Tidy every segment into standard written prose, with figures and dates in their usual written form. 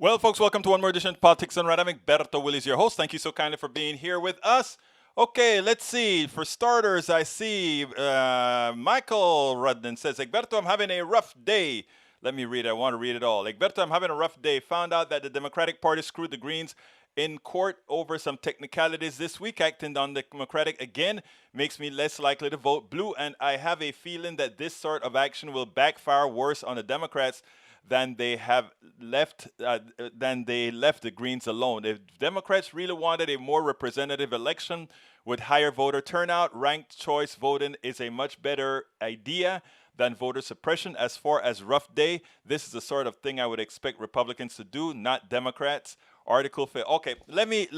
Well, folks, welcome to one more edition of Politics and Right. I'm Egberto Willies, your host. Thank you so kindly for being here with us. Okay, let's see. For starters, I see Michael Rudden says, Egberto, I'm having a rough day. Let me read it. I want to read it all. Egberto, I'm having a rough day. Found out that the Democratic Party screwed the Greens in court over some technicalities this week. Acting on the Democratic again makes me less likely to vote blue, and I have a feeling that this sort of action will backfire worse on the Democrats than they left the Greens alone. If Democrats really wanted a more representative election with higher voter turnout, ranked choice voting is a much better idea than voter suppression. As far as rough day, this is the sort of thing I would expect Republicans to do, not Democrats. Article 5. Okay, let me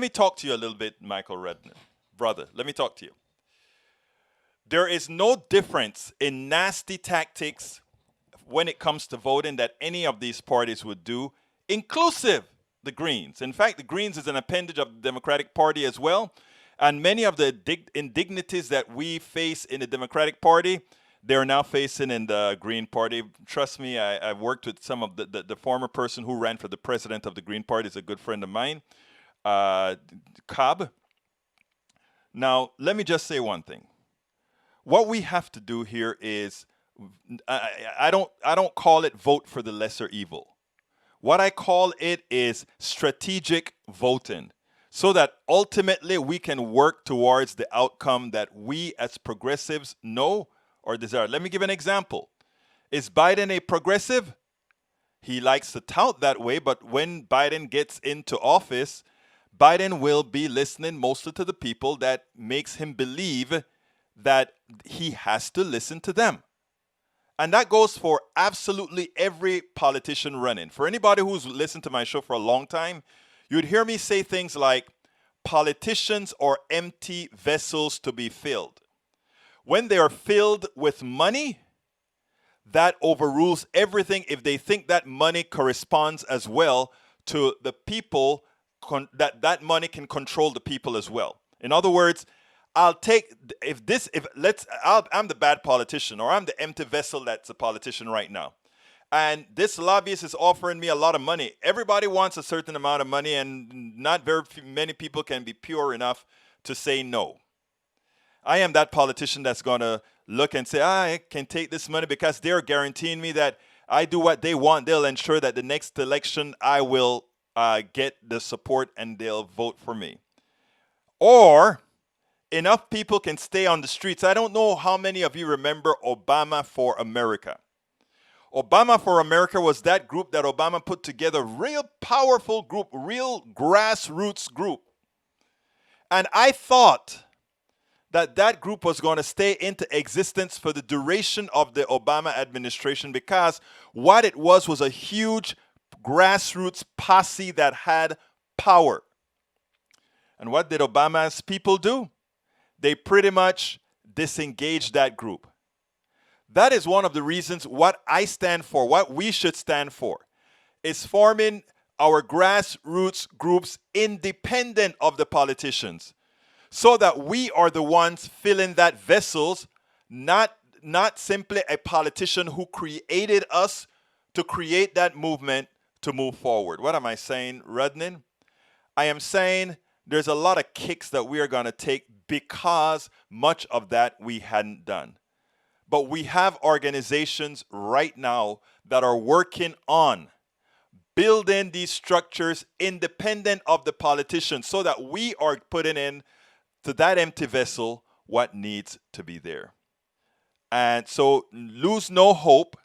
talk to you a little bit, Michael Redden, brother. Let me talk to you. There is no difference in nasty tactics when it comes to voting that any of these parties would do, inclusive the Greens. In fact, the Greens is an appendage of the Democratic Party as well. And many of the indignities that we face in the Democratic Party, they're now facing in the Green Party. Trust me, I've worked with some of the former person who ran for the president of the Green Party is a good friend of mine, Cobb. Now, let me just say one thing. What we have to do here is I don't call it vote for the lesser evil. What I call it is strategic voting, so that ultimately we can work towards the outcome that we as progressives know or desire. Let me give an example. Is Biden a progressive? He likes to tout that way, but when Biden gets into office, Biden will be listening mostly to the people that makes him believe that he has to listen to them. And that goes for absolutely every politician running. For anybody who's listened to my show for a long time, you'd hear me say things like, politicians are empty vessels to be filled. When they are filled with money, that overrules everything if they think that money corresponds as well to the people, that money can control the people as well. In other words, I'm the bad politician, or I'm the empty vessel that's a politician right now. And this lobbyist is offering me a lot of money. Everybody wants a certain amount of money, and not very many people can be pure enough to say no. I am that politician that's going to look and say, I can take this money because they're guaranteeing me that I do what they want. They'll ensure that the next election I will get the support and they'll vote for me. Or enough people can stay on the streets. I don't know how many of you remember Obama for America. Obama for America was that group that Obama put together, real powerful group, real grassroots group. And I thought that group was going to stay into existence for the duration of the Obama administration, because what it was a huge grassroots posse that had power. And what did Obama's people do? They pretty much disengaged that group. That is one of the reasons what I stand for, what we should stand for, is forming our grassroots groups independent of the politicians, so that we are the ones filling that vessels, not simply a politician who created us to create that movement to move forward. What am I saying, Rudnin? I am saying there's a lot of kicks that we are going to take because much of that we hadn't done. But we have organizations right now that are working on building these structures independent of the politicians, so that we are putting in to that empty vessel what needs to be there. And so lose no hope.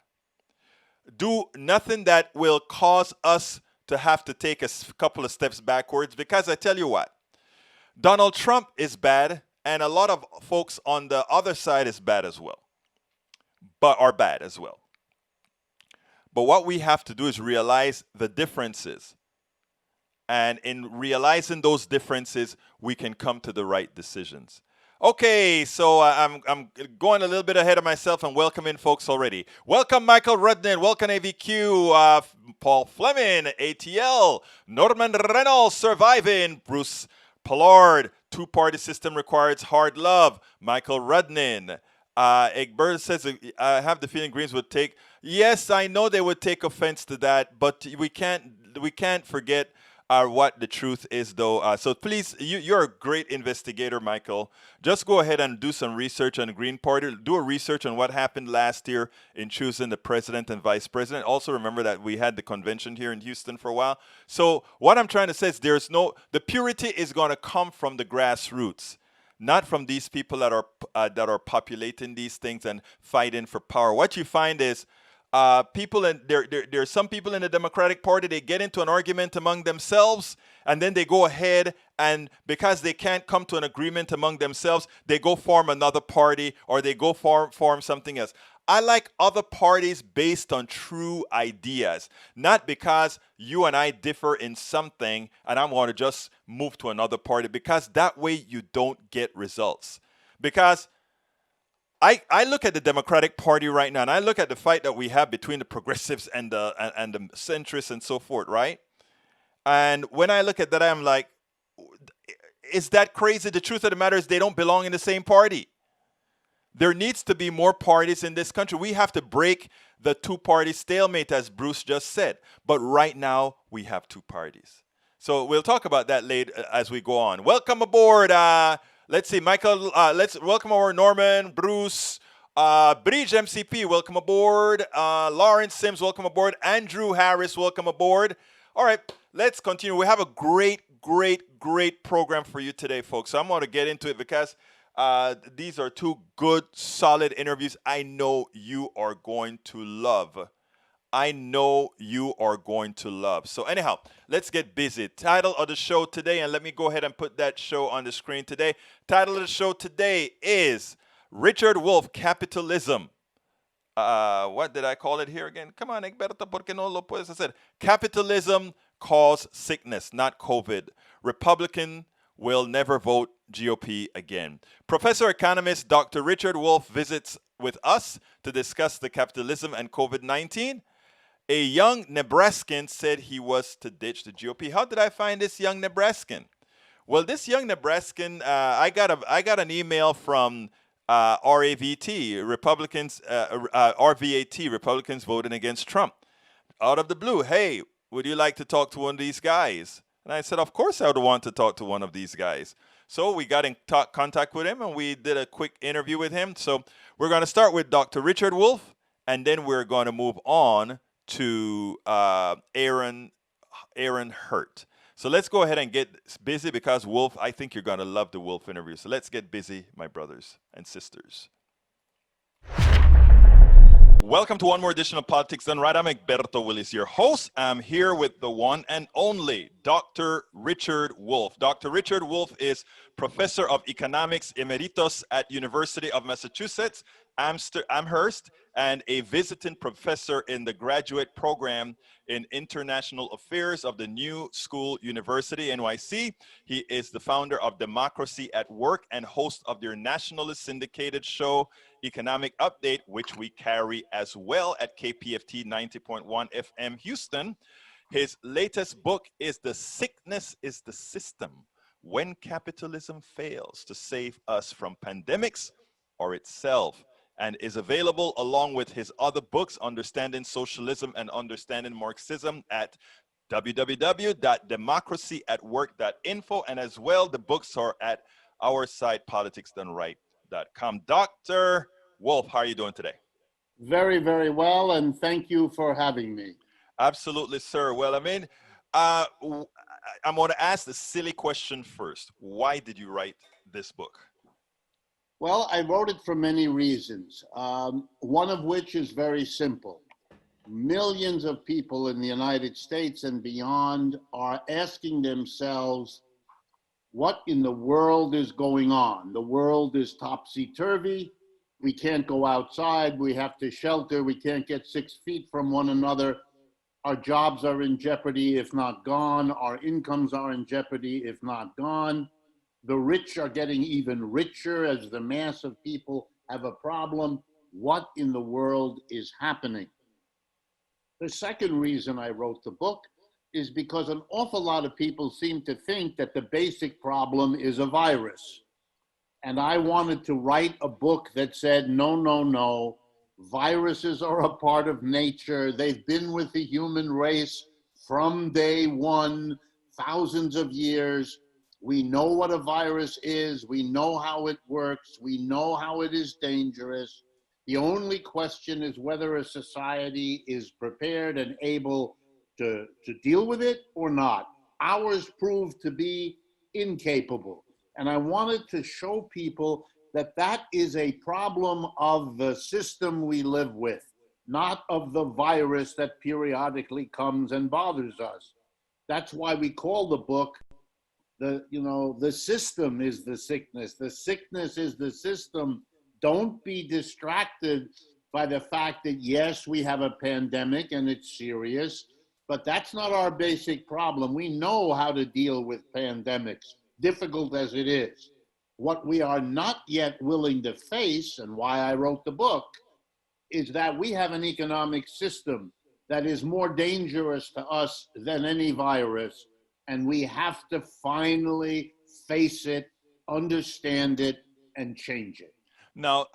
Do nothing that will cause us to have to take a couple of steps backwards, because I tell you what, Donald Trump is bad, and a lot of folks on the other side is bad as well, but are bad as well. But what we have to do is realize the differences. And in realizing those differences, we can come to the right decisions. Okay, so I'm going a little bit ahead of myself and welcoming folks already. Welcome Michael Rudnin, welcome AVQ, Paul Fleming, ATL, Norman Reynolds, Surviving, Bruce Pollard, two-party system requires hard love, Michael Rudnin, Egbert says, I have the feeling Greens would take. Yes, I know they would take offense to that, but we can't forget what the truth is, though. So please, you're a great investigator, Michael. Just go ahead and do some research on the Green Party. Do a research on what happened last year in choosing the president and vice president. Also, remember that we had the convention here in Houston for a while. So what I'm trying to say is the purity is going to come from the grassroots, not from these people that are populating these things and fighting for power. What you find is people and there are some people in the Democratic Party, they get into an argument among themselves, and then they go ahead and because they can't come to an agreement among themselves, they go form another party or they go form something else. I like other parties based on true ideas, not because you and I differ in something and I want to just move to another party, because that way you don't get results. Because I look at the Democratic Party right now and I look at the fight that we have between the progressives and the centrists and so forth, right? And when I look at that, I'm like, is that crazy? The truth of the matter is they don't belong in the same party. There needs to be more parties in this country. We have to break the two-party stalemate, as Bruce just said. But right now, we have two parties. So we'll talk about that later as we go on. Welcome aboard. Let's see, Michael. Let's welcome aboard Norman, Bruce, Bridge MCP. Welcome aboard. Lawrence Sims. Welcome aboard. Andrew Harris. Welcome aboard. All right, let's continue. We have a great program for you today, folks. So I'm going to get into it because these are two good, solid interviews I know you are going to love. So anyhow, let's get busy. Title of the show today, and let me go ahead and put that show on the screen today. Title of the show today is Richard Wolff, Capitalism. What did I call it here again? Come on, Egberto, porque no lo puedes hacer? Capitalism caused sickness, not COVID. Republican will never vote GOP again. Professor Economist Dr. Richard Wolff visits with us to discuss the capitalism and COVID-19. A young Nebraskan said he was to ditch the GOP. How did I find this young Nebraskan? Well, this young Nebraskan, I got an email from RAVT, Republicans, RVAT, Republicans voting against Trump. Out of the blue, hey, would you like to talk to one of these guys? And I said, of course I would want to talk to one of these guys. So we got in contact with him and we did a quick interview with him. So we're going to start with Dr. Richard Wolff, and then we're going to move on to Aaron Hurt. So let's go ahead and get busy because Wolff, I think you're going to love the Wolff interview. So let's get busy, my brothers and sisters. Welcome to one more edition of Politics Done Right. I'm Egberto Willis, your host. I'm here with the one and only Dr. Richard Wolff. Dr. Richard Wolff is Professor of Economics Emeritus at University of Massachusetts, Amherst, and a visiting professor in the graduate program in International Affairs of the New School University, NYC. He is the founder of Democracy at Work and host of their nationally syndicated show, Economic Update, which we carry as well at KPFT 90.1 FM Houston. His latest book is The Sickness is the System: When Capitalism Fails to Save Us from Pandemics or Itself, and is available along with his other books, Understanding Socialism and Understanding Marxism, at www.democracyatwork.info, and as well, the books are at our site, politicsdoneright.com. Dr. Wolff, how are you doing today? Very, very well, and thank you for having me. Absolutely, sir. Well, I mean, I'm going to ask the silly question first. Why did you write this book? Well, I wrote it for many reasons, one of which is very simple. Millions of people in the United States and beyond are asking themselves, what in the world is going on? The world is topsy-turvy. We can't go outside. We have to shelter. We can't get 6 feet from one another. Our jobs are in jeopardy, if not gone. Our incomes are in jeopardy, if not gone. The rich are getting even richer as the mass of people have a problem. What in the world is happening? The second reason I wrote the book is because an awful lot of people seem to think that the basic problem is a virus. And I wanted to write a book that said, no, no, no, viruses are a part of nature. They've been with the human race from day one, thousands of years. We know what a virus is. We know how it works. We know how it is dangerous. The only question is whether a society is prepared and able to deal with it or not. Ours proved to be incapable. And I wanted to show people that that is a problem of the system we live with, not of the virus that periodically comes and bothers us. That's why we call the book, the system is the sickness. The sickness is the system. Don't be distracted by the fact that, yes, we have a pandemic and it's serious, but that's not our basic problem. We know how to deal with pandemics, difficult as it is. What we are not yet willing to face, and why I wrote the book, is that we have an economic system that is more dangerous to us than any virus, and we have to finally face it, understand it, and change it. Now,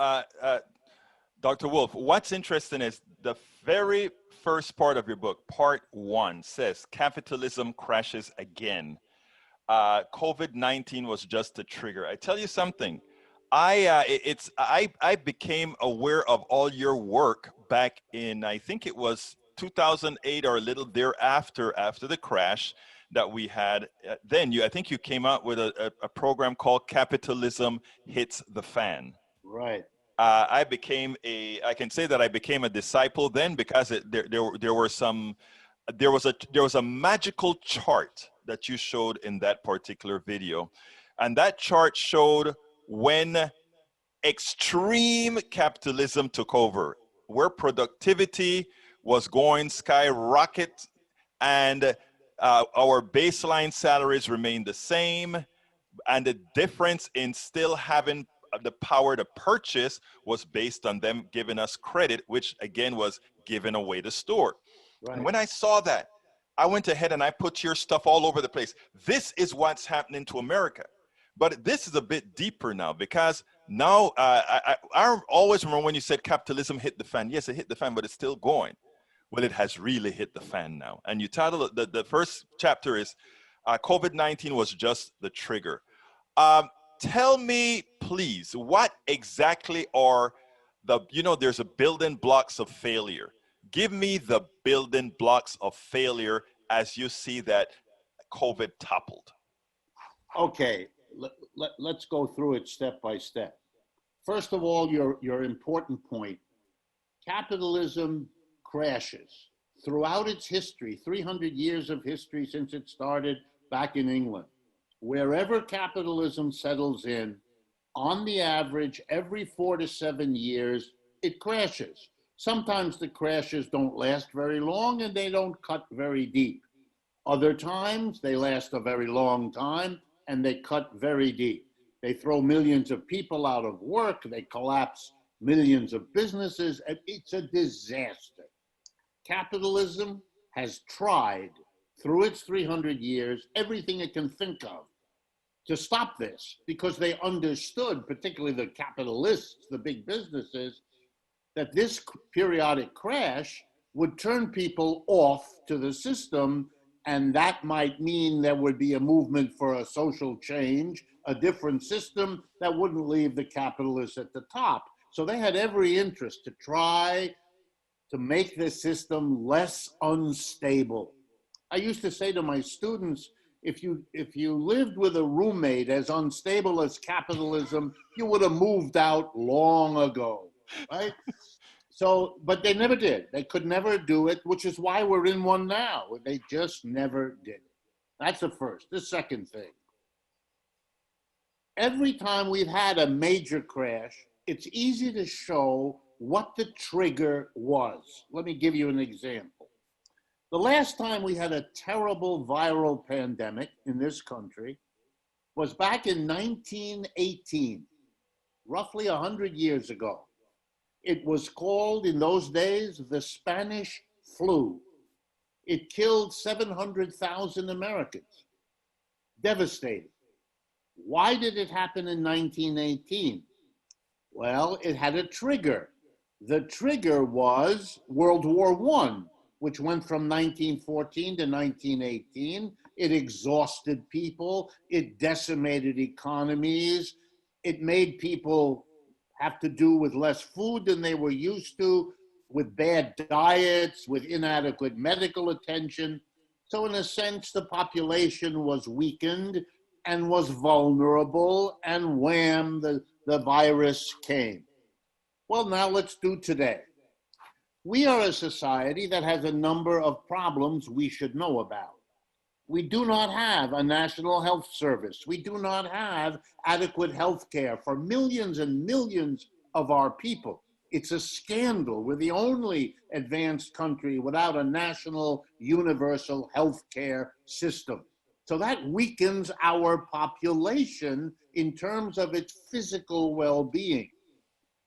Dr. Wolff, what's interesting is the very first part of your book, part 1, says capitalism crashes again. COVID-19 was just a trigger. I tell you something. I became aware of all your work back in, I think it was 2008 or a little thereafter, after the crash that we had. I think you came out with a program called Capitalism Hits the Fan. Right. I can say that I became a disciple then, because there was a magical chart that you showed in that particular video. And that chart showed when extreme capitalism took over, where productivity was going skyrocket, and our baseline salaries remained the same, and the difference in still having the power to purchase was based on them giving us credit, which again was giving away the store. Right. And when I saw that, I went ahead and I put your stuff all over the place. This is what's happening to America. But this is a bit deeper now, because now I always remember when you said capitalism hit the fan. Yes, it hit the fan, but it's still going. Well, it has really hit the fan now. And you title it, the first chapter is COVID-19 was just the trigger. Tell me, please, what exactly are there's a building blocks of failure. Give me the building blocks of failure as you see that COVID toppled. Okay, let's go through it step by step. First of all, your important point. Capitalism crashes. Throughout its history, 300 years of history since it started back in England, wherever capitalism settles in, on the average, every 4 to 7 years, it crashes. Sometimes the crashes don't last very long and they don't cut very deep. Other times, they last a very long time and they cut very deep. They throw millions of people out of work, they collapse millions of businesses, and it's a disaster. Capitalism has tried, through its 300 years, everything it can think of to stop this, because they understood, particularly the capitalists, the big businesses, that this periodic crash would turn people off to the system, and that might mean there would be a movement for a social change, a different system that wouldn't leave the capitalists at the top. So they had every interest to try to make the system less unstable. I used to say to my students, if you lived with a roommate as unstable as capitalism, you would have moved out long ago, right? So, but they never did. They could never do it, which is why we're in one now. They just never did it. That's the first. The second thing, every time we've had a major crash, it's easy to show what the trigger was. Let me give you an example. The last time we had a terrible viral pandemic in this country was back in 1918, roughly 100 years ago. It was called, in those days, the Spanish flu. It killed 700,000 Americans. Devastating. Why did it happen in 1918? Well, it had a trigger. The trigger was World War I, which went from 1914 to 1918. It exhausted people. It decimated economies. It made people have to do with less food than they were used to, with bad diets, with inadequate medical attention. So in a sense, the population was weakened and was vulnerable, and wham, the virus came. Well, now let's do today. We are a society that has a number of problems we should know about. We do not have a national health service. We do not have adequate health care for millions and millions of our people. It's a scandal. We're the only advanced country without a national universal health care system. So that weakens our population in terms of its physical well-being.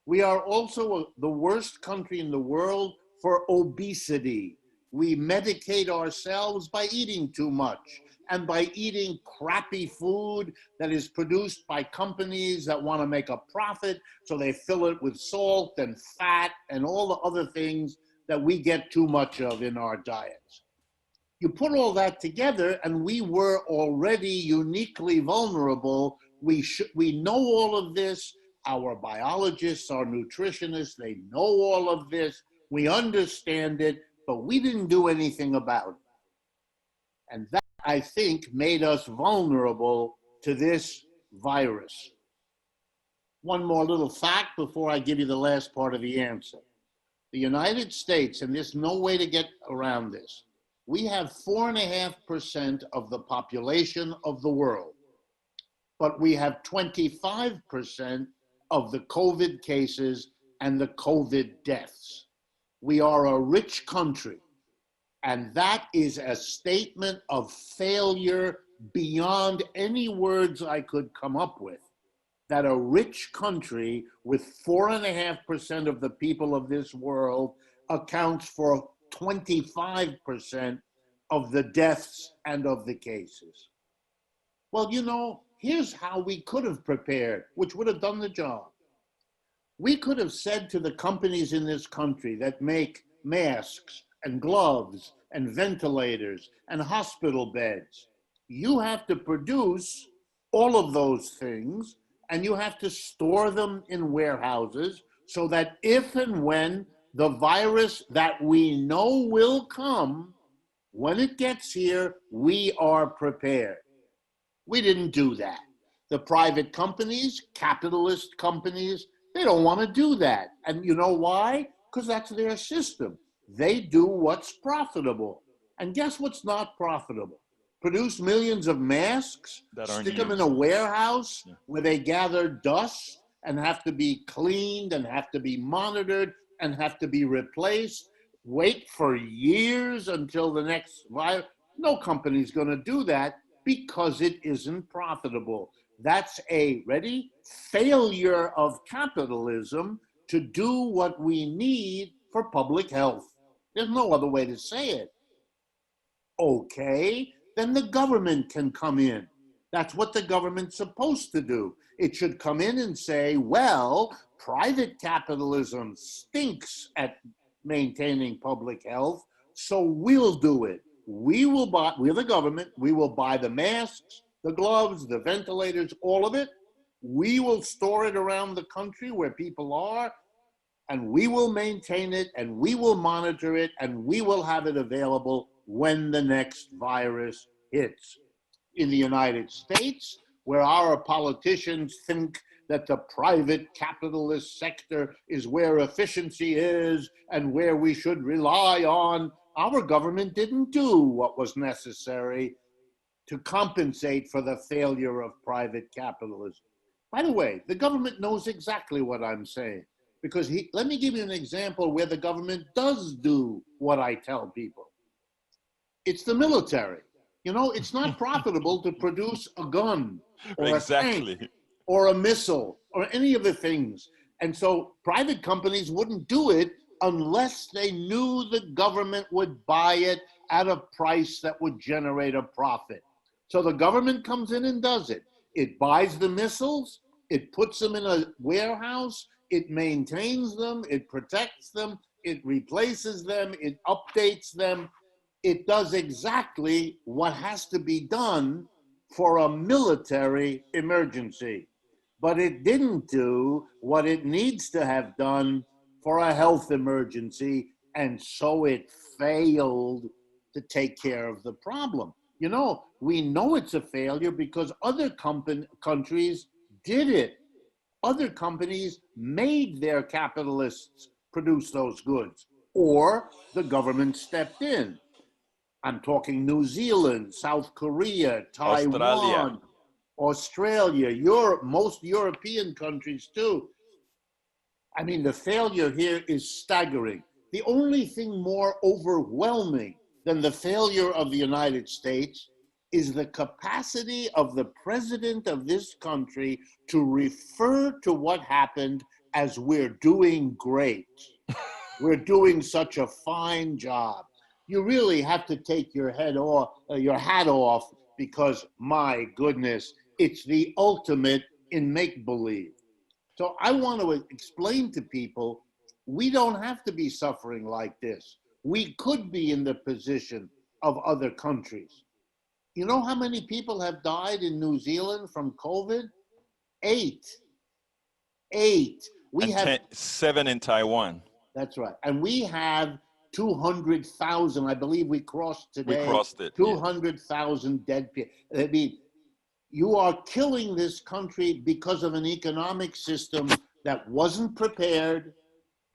We are also the worst country in the world for obesity. We medicate ourselves by eating too much and by eating crappy food that is produced by companies that want to make a profit, so they fill it with salt and fat and all the other things that we get too much of in our diets. You put all that together, and we were already uniquely vulnerable. We know all of this. Our biologists, our nutritionists, they know all of this. We understand it, but we didn't do anything about it. And that, I think, made us vulnerable to this virus. One more little fact before I give you the last part of the answer. The United States, and there's no way to get around this, we have 4.5% of the population of the world, but we have 25% of the COVID cases and the COVID deaths. We are a rich country, and that is a statement of failure beyond any words I could come up with. That a rich country with 4.5% of the people of this world accounts for 25% of the deaths and of the cases. Well, you know, here's how we could have prepared, which would have done the job. We could have said to the companies in this country that make masks and gloves and ventilators and hospital beds, you have to produce all of those things, and you have to store them in warehouses so that if and when the virus that we know will come, when it gets here, we are prepared. We didn't do that. The private companies, capitalist companies, they don't want to do that. And you know why? Because that's their system. They do what's profitable. And guess what's not profitable? Produce millions of masks, stick them in a warehouse where they gather dust and have to be cleaned and have to be monitored and have to be replaced. Wait for years until the next virus. No company's going to do that because it isn't profitable. That's a, ready? Failure of capitalism to do what we need for public health. There's no other way to say it. Okay, then the government can come in. That's what the government's supposed to do. It should come in and say, well, private capitalism stinks at maintaining public health, so we'll do it. We're the government, we will buy the masks, the gloves, the ventilators, all of it. We will store it around the country where people are, and we will maintain it, and we will monitor it, and we will have it available when the next virus hits. In the United States, where our politicians think that the private capitalist sector is where efficiency is and where we should rely on, our government didn't do what was necessary to compensate for the failure of private capitalism. By the way, the government knows exactly what I'm saying, because let me give you an example where the government does do what I tell people. It's the military. You know, it's not profitable to produce a gun or a tank or a missile or any of the things. And so private companies wouldn't do it unless they knew the government would buy it at a price that would generate a profit. So the government comes in and does it. It buys the missiles, it puts them in a warehouse, it maintains them, it protects them, it replaces them, it updates them. It does exactly what has to be done for a military emergency. But it didn't do what it needs to have done for a health emergency, and so it failed to take care of the problem. You know, we know it's a failure because other countries did it. Other companies made their capitalists produce those goods, or the government stepped in. I'm talking New Zealand, South Korea, Australia. Taiwan, Australia, Europe, most European countries too. I mean, the failure here is staggering. The only thing more overwhelming than the failure of the United States is the capacity of the president of this country to refer to what happened as we're doing great. We're doing such a fine job. You really have to take your hat off, because my goodness, it's the ultimate in make-believe. So I want to explain to people, we don't have to be suffering like this. We could be in the position of other countries. You know how many people have died in New Zealand from COVID? 8. 8. We And have 7 in Taiwan. That's right. And we have 200,000, I believe we crossed We today, crossed it. 200,000 dead people. I mean, you are killing this country because of an economic system that wasn't prepared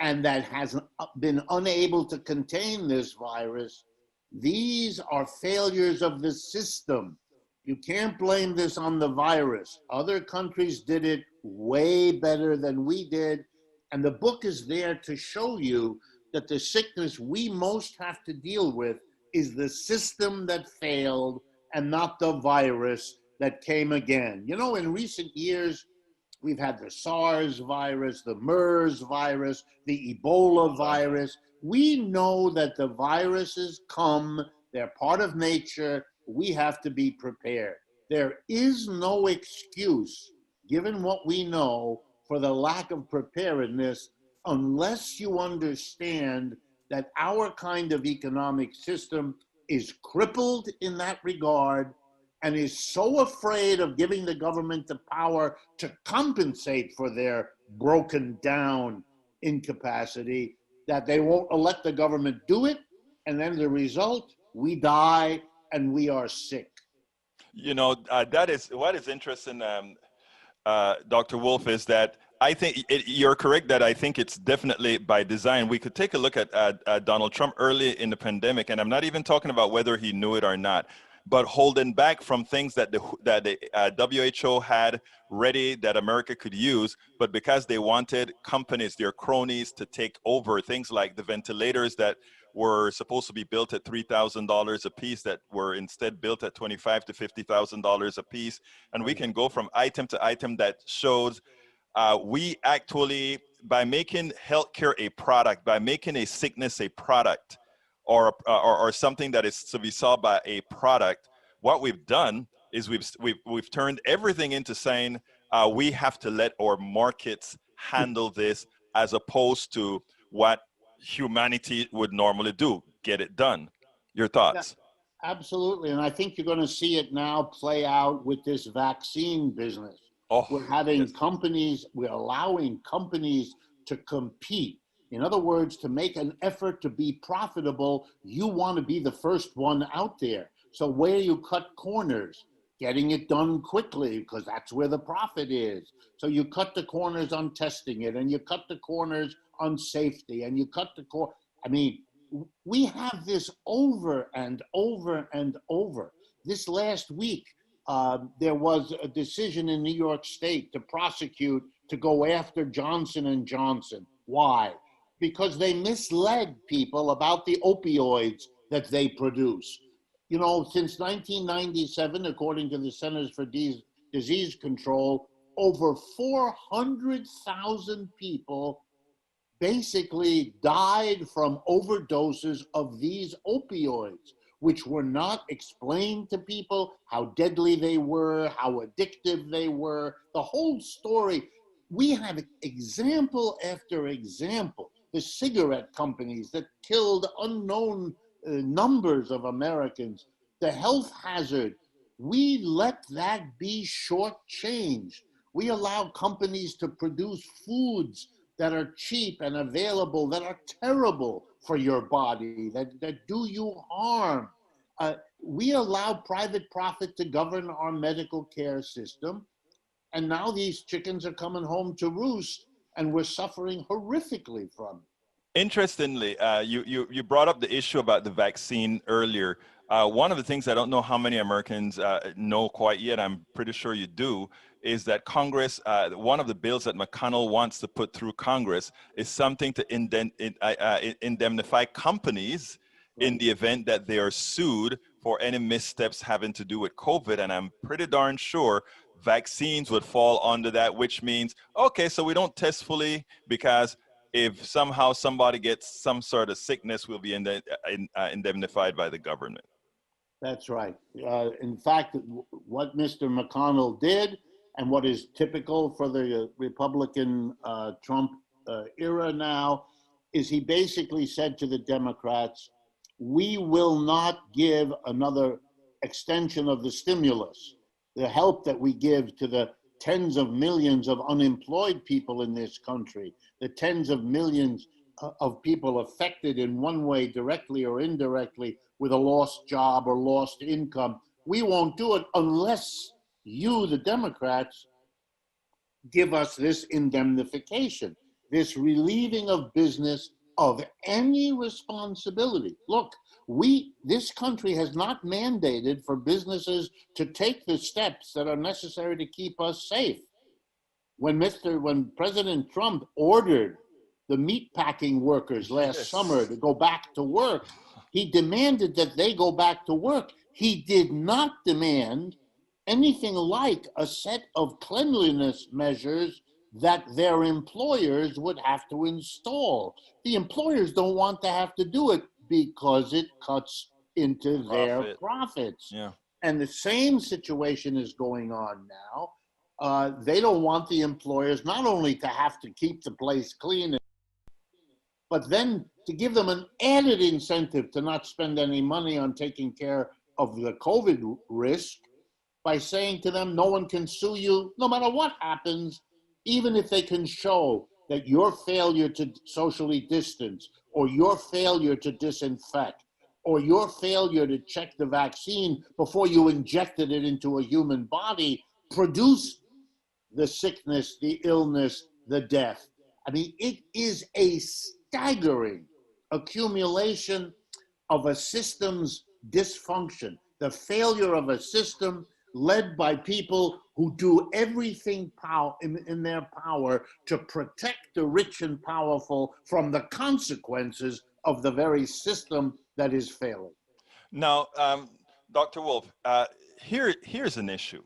and that has been unable to contain this virus. These are failures of the system. You can't blame this on the virus. Other countries did it way better than we did. And the book is there to show you that the sickness we most have to deal with is the system that failed and not the virus that came again. You know, in recent years, we've had the SARS virus, the MERS virus, the Ebola virus. We know that the viruses come, they're part of nature. We have to be prepared. There is no excuse, given what we know, for the lack of preparedness, unless you understand that our kind of economic system is crippled in that regard and is so afraid of giving the government the power to compensate for their broken down incapacity that they won't let the government do it. And then the result, we die and we are sick. You know, that is what is interesting, Dr. Wolff, is that I think you're correct that I think it's definitely by design. We could take a look at Donald Trump early in the pandemic, and I'm not even talking about whether he knew it or not, but holding back from things that the WHO had ready that America could use, but because they wanted companies, their cronies, to take over things like the ventilators that were supposed to be built at $3,000 a piece that were instead built at $25,000 to $50,000 a piece. And we can go from item to item that shows we actually, by making healthcare a product, by making a sickness a product, or something that is to be solved by a product, what we've done is we've turned everything into saying we have to let our markets handle this, as opposed to what humanity would normally do, get it done. Your thoughts? Yeah, absolutely. And I think you're going to see it now play out with this vaccine business. Oh, We're having yes. companies, we're allowing companies to compete. In other words, to make an effort to be profitable, you want to be the first one out there. So where you cut corners, getting it done quickly, because that's where the profit is. So you cut the corners on testing it, and you cut the corners on safety, and you cut the corner. I mean, we have this over and over and over. This last week, there was a decision in New York State to prosecute, to go after Johnson & Johnson. Why? Because they misled people about the opioids that they produce. You know, since 1997, according to the Centers for Disease Control, over 400,000 people basically died from overdoses of these opioids. which were not explained to people how deadly they were, how addictive they were, the whole story. We have example after example. The cigarette companies that killed unknown numbers of Americans, the health hazard. We let that be shortchanged. We allow companies to produce foods that are cheap and available, that are terrible for your body, that do you harm. We allow private profit to govern our medical care system. And now these chickens are coming home to roost, and we're suffering horrifically from it. Interestingly, you brought up the issue about the vaccine earlier. One of the things I don't know how many Americans know quite yet, I'm pretty sure you do, is that Congress, one of the bills that McConnell wants to put through Congress is something to indemnify companies in the event that they are sued for any missteps having to do with COVID. And I'm pretty darn sure vaccines would fall under that, which means, okay, so we don't test fully because if somehow somebody gets some sort of sickness, we'll be indemnified by the government. That's right. In fact, what Mr. McConnell did, and what is typical for the Republican Trump era now, is he basically said to the Democrats, we will not give another extension of the stimulus, the help that we give to the tens of millions of unemployed people in this country, the tens of millions of people affected in one way, directly or indirectly, with a lost job or lost income. We won't do it unless you, the Democrats, give us this indemnification, this relieving of business of any responsibility. Look, this country has not mandated for businesses to take the steps that are necessary to keep us safe. When President Trump ordered the meatpacking workers last summer to go back to work, he demanded that they go back to work. He did not demand anything like a set of cleanliness measures that their employers would have to install. The employers don't want to have to do it because it cuts into their profits. Yeah. And the same situation is going on now. They don't want the employers not only to have to keep the place clean, but then to give them an added incentive to not spend any money on taking care of the COVID risk by saying to them, no one can sue you no matter what happens, even if they can show that your failure to socially distance, or your failure to disinfect, or your failure to check the vaccine before you injected it into a human body produced the sickness, the illness, the death. I mean, it is a staggering accumulation of a system's dysfunction, the failure of a system led by people who do everything in their power to protect the rich and powerful from the consequences of the very system that is failing. Now, Dr. Wolff, here's an issue.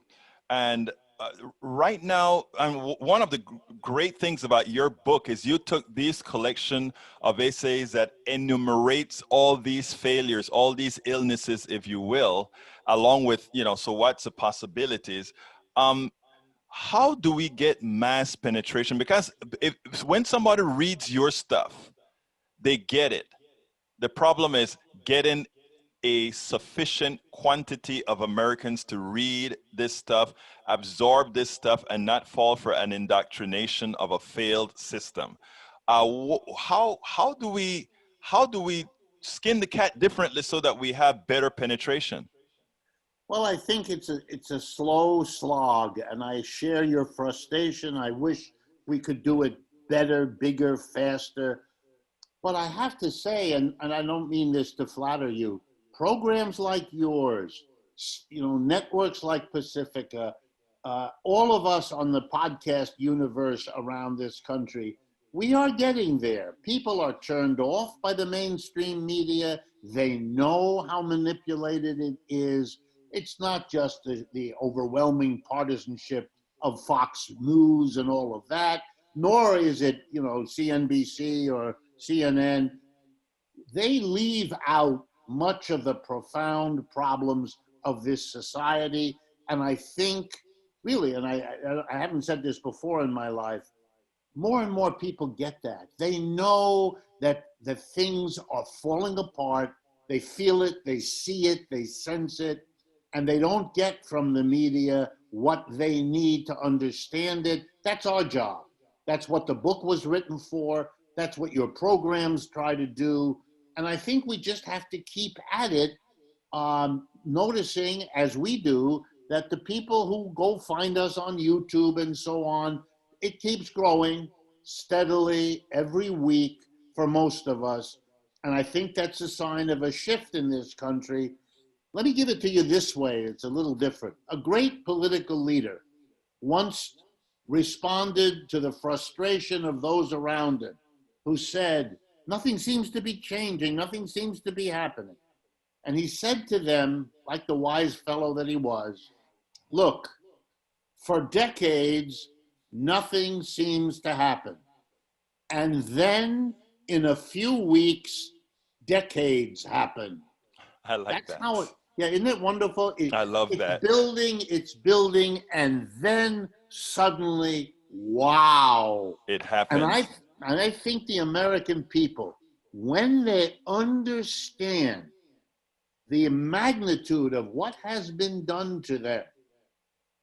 And right now, one of the great things about your book is you took this collection of essays that enumerates all these failures, all these illnesses, if you will, along with, so what's the possibilities? How do we get mass penetration? Because when somebody reads your stuff, they get it. The problem is getting a sufficient quantity of Americans to read this stuff, absorb this stuff, and not fall for an indoctrination of a failed system. How do we skin the cat differently so that we have better penetration? Well, I think it's a slow slog, and I share your frustration. I wish we could do it better, bigger, faster. But I have to say, and I don't mean this to flatter you, programs like yours, networks like Pacifica, all of us on the podcast universe around this country, we are getting there. People are turned off by the mainstream media. They know how manipulated it is. It's not just the overwhelming partisanship of Fox News and all of that, nor is it, CNBC or CNN. They leave out much of the profound problems of this society. And I think, really, and I haven't said this before in my life, more and more people get that. They know that the things are falling apart. They feel it, they see it, they sense it, and they don't get from the media what they need to understand it. That's our job. That's what the book was written for. That's what your programs try to do. And I think we just have to keep at it, noticing, as we do, that the people who go find us on YouTube and so on, it keeps growing steadily every week for most of us. And I think that's a sign of a shift in this country. Let me give it to you this way. It's a little different. A great political leader once responded to the frustration of those around him who said, nothing seems to be changing, nothing seems to be happening. And he said to them, like the wise fellow that he was, look, for decades, nothing seems to happen. And then in a few weeks, decades happen. I like That's that. how it, yeah, isn't it wonderful? I love that. It's building, and then suddenly, wow. It happens. And I think the American people, when they understand the magnitude of what has been done to them,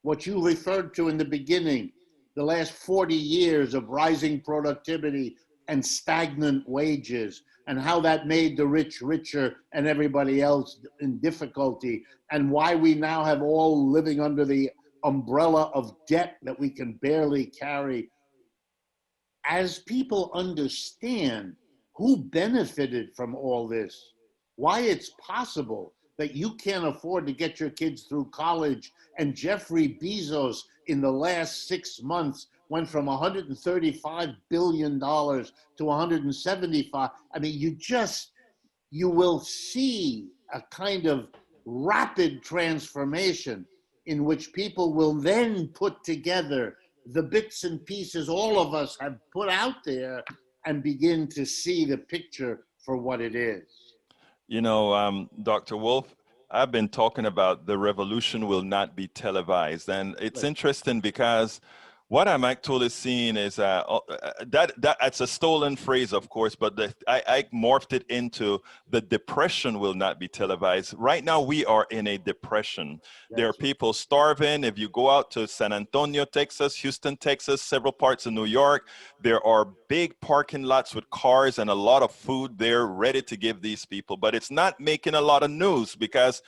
what you referred to in the beginning, the last 40 years of rising productivity and stagnant wages, and how that made the rich richer and everybody else in difficulty, and why we now have all living under the umbrella of debt that we can barely carry. As people understand who benefited from all this, why it's possible that you can't afford to get your kids through college, and Jeffrey Bezos in the last 6 months went from $135 billion to 175. I mean, you will see a kind of rapid transformation in which people will then put together the bits and pieces all of us have put out there and begin to see the picture for what it is. You know, Dr. Wolff, I've been talking about the revolution will not be televised. And it's interesting because what I'm actually seeing is that's a stolen phrase, of course, but I morphed it into the depression will not be televised. Right now, we are in a depression. There are people starving. If you go out to San Antonio, Texas, Houston, Texas, several parts of New York, there are big parking lots with cars and a lot of food there ready to give these people. But it's not making a lot of news because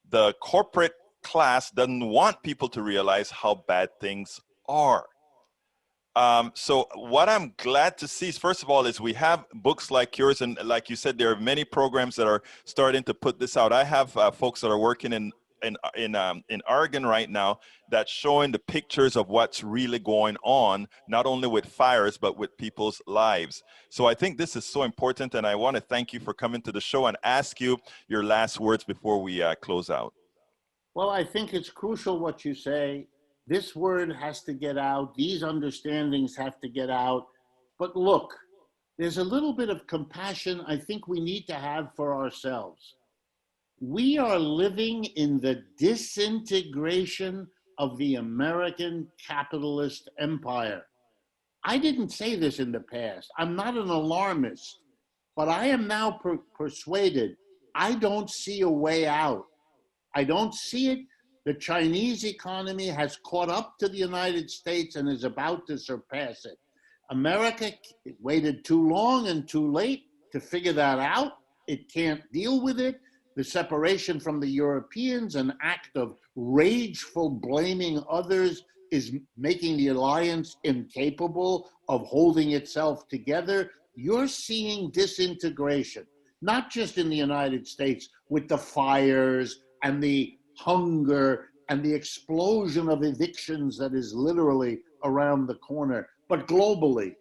the corporate class doesn't want people to realize how bad things are. So what I'm glad to see is, first of all, is we have books like yours, and like you said, there are many programs that are starting to put this out. I have folks that are working in Oregon right now that's showing the pictures of what's really going on, not only with fires, but with people's lives. So I think this is so important, and I want to thank you for coming to the show and ask you your last words before we close out. Well, I think it's crucial what you say. This word has to get out. These understandings have to get out. But look, there's a little bit of compassion I think we need to have for ourselves. We are living in the disintegration of the American capitalist empire. I didn't say this in the past. I'm not an alarmist, but I am now persuaded I don't see a way out. I don't see it. The Chinese economy has caught up to the United States and is about to surpass it. America waited too long and too late to figure that out. It can't deal with it. The separation from the Europeans, an act of rageful blaming others, is making the alliance incapable of holding itself together. You're seeing disintegration, not just in the United States with the fires and the hunger and the explosion of evictions that is literally around the corner, but globally.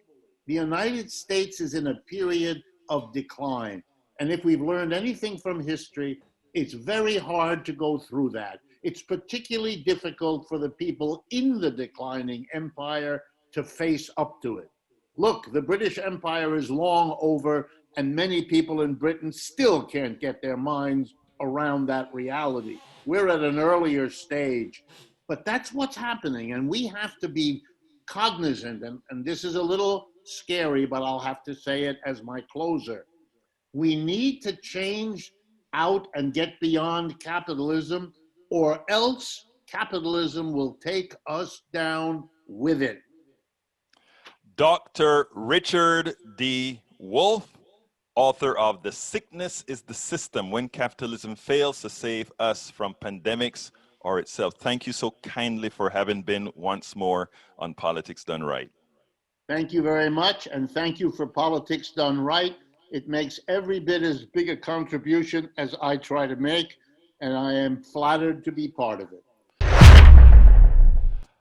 The United States is in a period of decline. And if we've learned anything from history, it's very hard to go through that. It's particularly difficult for the people in the declining empire to face up to it. Look, the British Empire is long over. and many people in Britain still can't get their minds around that reality. We're at an earlier stage, but that's what's happening, and we have to be cognizant, and this is a little scary, but I'll have to say it as my closer. We need to change out and get beyond capitalism, or else capitalism will take us down with it. Dr. Richard D. Wolff, author of The Sickness is the System, When Capitalism Fails to Save Us from Pandemics or Itself. Thank you so kindly for having been once more on Politics Done Right. Thank you very much, and thank you for Politics Done Right. It makes every bit as big a contribution as I try to make, and I am flattered to be part of it.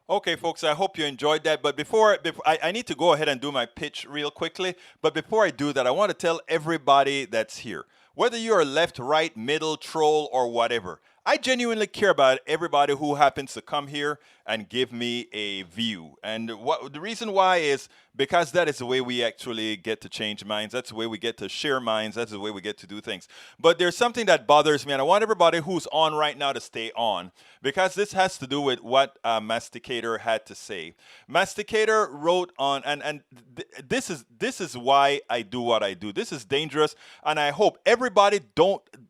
Okay, folks, I hope you enjoyed that. But before I need to go ahead and do my pitch real quickly. But before I do that, I want to tell everybody that's here, whether you're left, right, middle, troll, or whatever, I genuinely care about everybody who happens to come here and give me a view. And the reason why is because that is the way we actually get to change minds. That's the way we get to share minds. That's the way we get to do things. But there's something that bothers me, and I want everybody who's on right now to stay on, because this has to do with what Masticator had to say. Masticator wrote on, and this is why I do what I do. This is dangerous, and I hope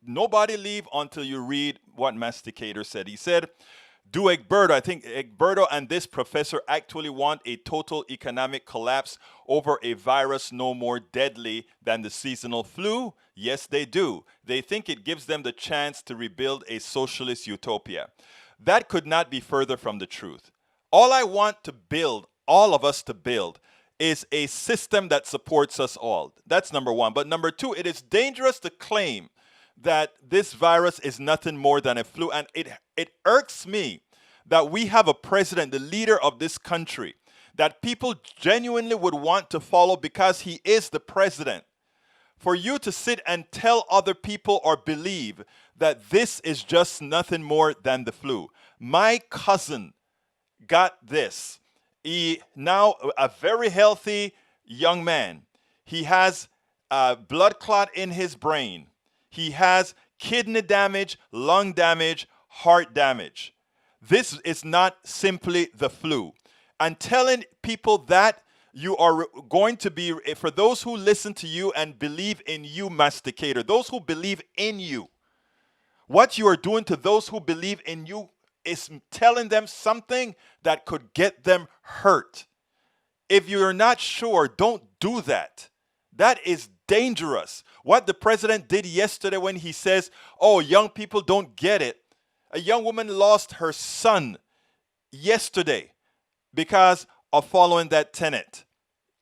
nobody leave until you read what Masticator said. He said, do Egberto, I think Egberto and this professor actually want a total economic collapse over a virus no more deadly than the seasonal flu? Yes, they do. They think it gives them the chance to rebuild a socialist utopia. That could not be further from the truth. All I want to build, all of us to build, is a system that supports us all. That's number one. But number two, it is dangerous to claim that this virus is nothing more than a flu. And it irks me that we have a president, the leader of this country, that people genuinely would want to follow because he is the president. For you to sit and tell other people or believe that this is just nothing more than the flu. My cousin got this. He now a very healthy young man. He has a blood clot in his brain. He has kidney damage, lung damage, heart damage. This is not simply the flu. And telling people that you are going to be, for those who listen to you and believe in you, Masticator, those who believe in you, what you are doing to those who believe in you is telling them something that could get them hurt. If you're not sure, don't do that. That is dangerous. What the president did yesterday when he says, oh, young people don't get it. A young woman lost her son yesterday because of following that tenet.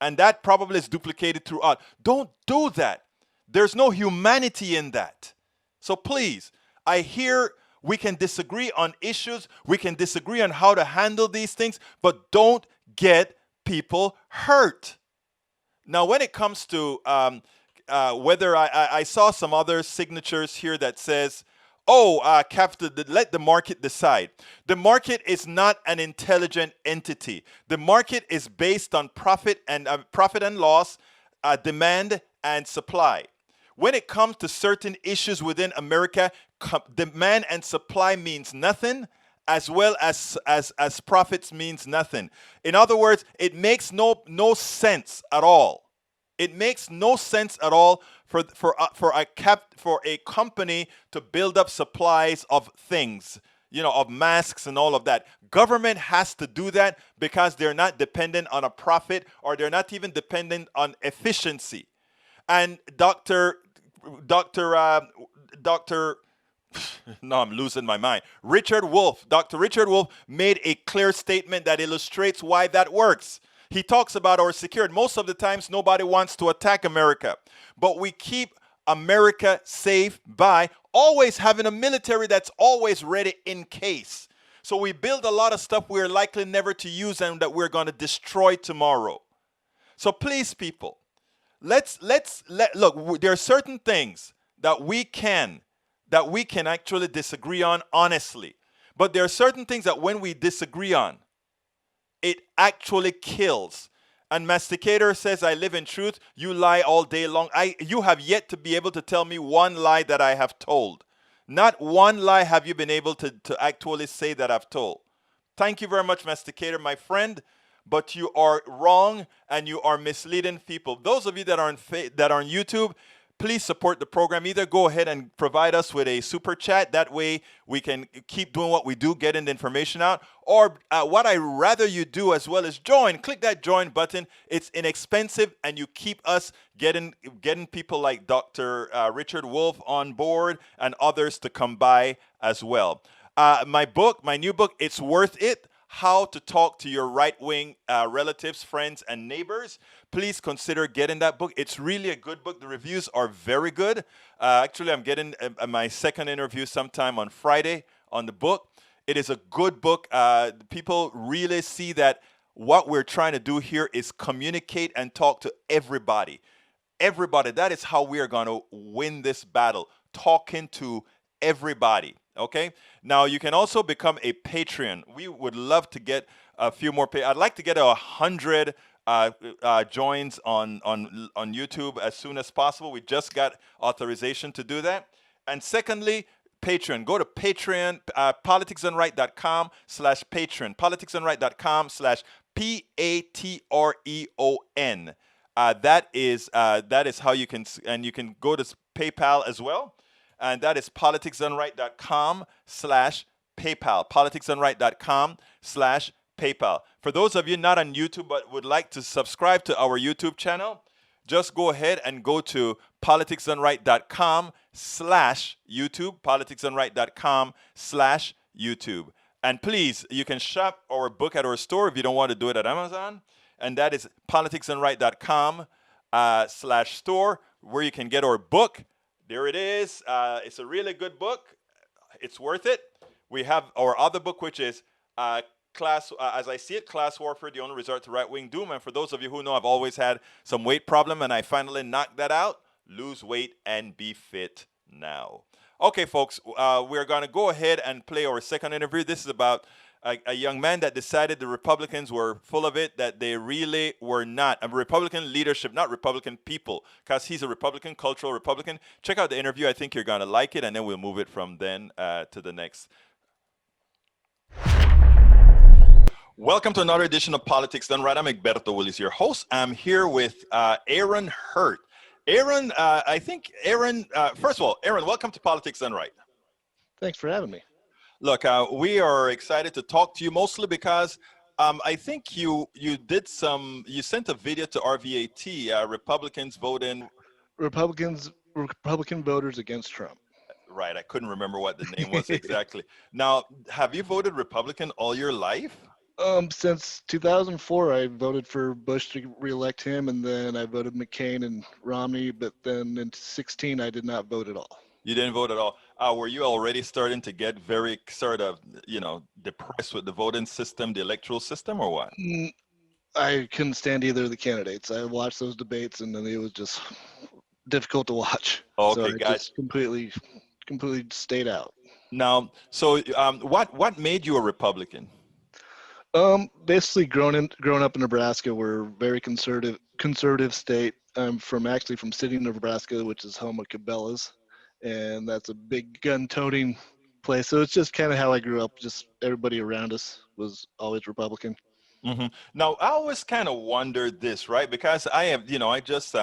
And that probably is duplicated throughout. Don't do that. There's no humanity in that. So please, I hear we can disagree on issues. We can disagree on how to handle these things, but don't get people hurt. Now, when it comes to whether I saw some other signatures here that says, let the market decide. The market is not an intelligent entity. The market is based on profit and loss, demand and supply. When it comes to certain issues within America, demand and supply means nothing, as well as profits means nothing. In other words, it makes no sense at all. It makes no sense at all for a company to build up supplies of things, of masks and all of that. Government has to do that because they're not dependent on a profit, or they're not even dependent on efficiency. And no, I'm losing my mind. Dr. Richard Wolff made a clear statement that illustrates why that works. He talks about our security. Most of the times, nobody wants to attack America, but we keep America safe by always having a military that's always ready in case. So we build a lot of stuff we're likely never to use and that we're going to destroy tomorrow. So please, people, let's look. There are certain things that we can actually disagree on honestly, but there are certain things that when we disagree on, it actually kills. And Masticator says, I live in truth. You lie all day long. You have yet to be able to tell me one lie that I have told. Not one lie have you been able to actually say that I've told. Thank you very much, Masticator, my friend. But you are wrong and you are misleading people. Those of you that are on YouTube, please support the program. Either go ahead and provide us with a super chat. That way we can keep doing what we do, getting the information out. Or what I rather you do as well is join. Click that join button. It's inexpensive and you keep us getting people like Dr. Richard Wolff on board and others to come by as well. My new book, It's Worth It. How to Talk to Your Right-Wing Relatives, Friends, and Neighbors. Please consider getting that book. It's really a good book. The reviews are very good. Actually, I'm getting my second interview sometime on Friday on the book. It is a good book. People really see that what we're trying to do here is communicate and talk to everybody. Everybody. That is how we are going to win this battle. Talking to everybody. Okay. Now you can also become a Patreon. We would love to get a few more. I'd like to get 100 joins on YouTube as soon as possible. We just got authorization to do that. And secondly, Patreon. Go to Patreon, politicsdoneright.com/Patreon, politicsdoneright.com/PATREON. That is how you can, and you can go to PayPal as well. And that is politicsdoneright.com/PayPal. Politicsdoneright.com/PayPal. For those of you not on YouTube but would like to subscribe to our YouTube channel, just go ahead and go to politicsdoneright.com/YouTube. Politicsdoneright.com/YouTube. And please, you can shop or book at our store if you don't want to do it at Amazon. And that is politicsdoneright.com/store, where you can get our book. There it is. It's a really good book. It's worth it. We have our other book, which is as I See It, Class Warfare, The Only Resort to Right-Wing Doom. And for those of you who know, I've always had some weight problem, and I finally knocked that out. Lose weight and be fit now. Okay, folks, we're going to go ahead and play our second interview. This is about a young man that decided the Republicans were full of it, that they really were not. A Republican leadership, not Republican people, because he's a Republican, cultural Republican. Check out the interview. I think you're going to like it, and then we'll move it from then to the next. Welcome to another edition of Politics Done Right. I'm Egberto Willis, your host. I'm here with Aaron Hurt. Aaron, first of all, Aaron, welcome to Politics Done Right. Thanks for having me. Look, we are excited to talk to you mostly because I think you sent a video to RVAT, Republican voters against Trump. Right, I couldn't remember what the name was exactly. Now, have you voted Republican all your life? Since 2004, I voted for Bush to reelect him, and then I voted McCain and Romney, but then in 2016, I did not vote at all. You didn't vote at all. Were you already starting to get very sort of, depressed with the voting system, the electoral system, or what? I couldn't stand either of the candidates. I watched those debates, and then it was just difficult to watch. Okay, so I guys. just completely stayed out. Now, so what made you a Republican? Basically, growing up in Nebraska, we're a very conservative state. I'm from City, Nebraska, which is home of Cabela's. And that's a big gun-toting place. So it's just kind of how I grew up. Just everybody around us was always Republican. Mm-hmm. Now, I always kind of wondered this, right? Because I just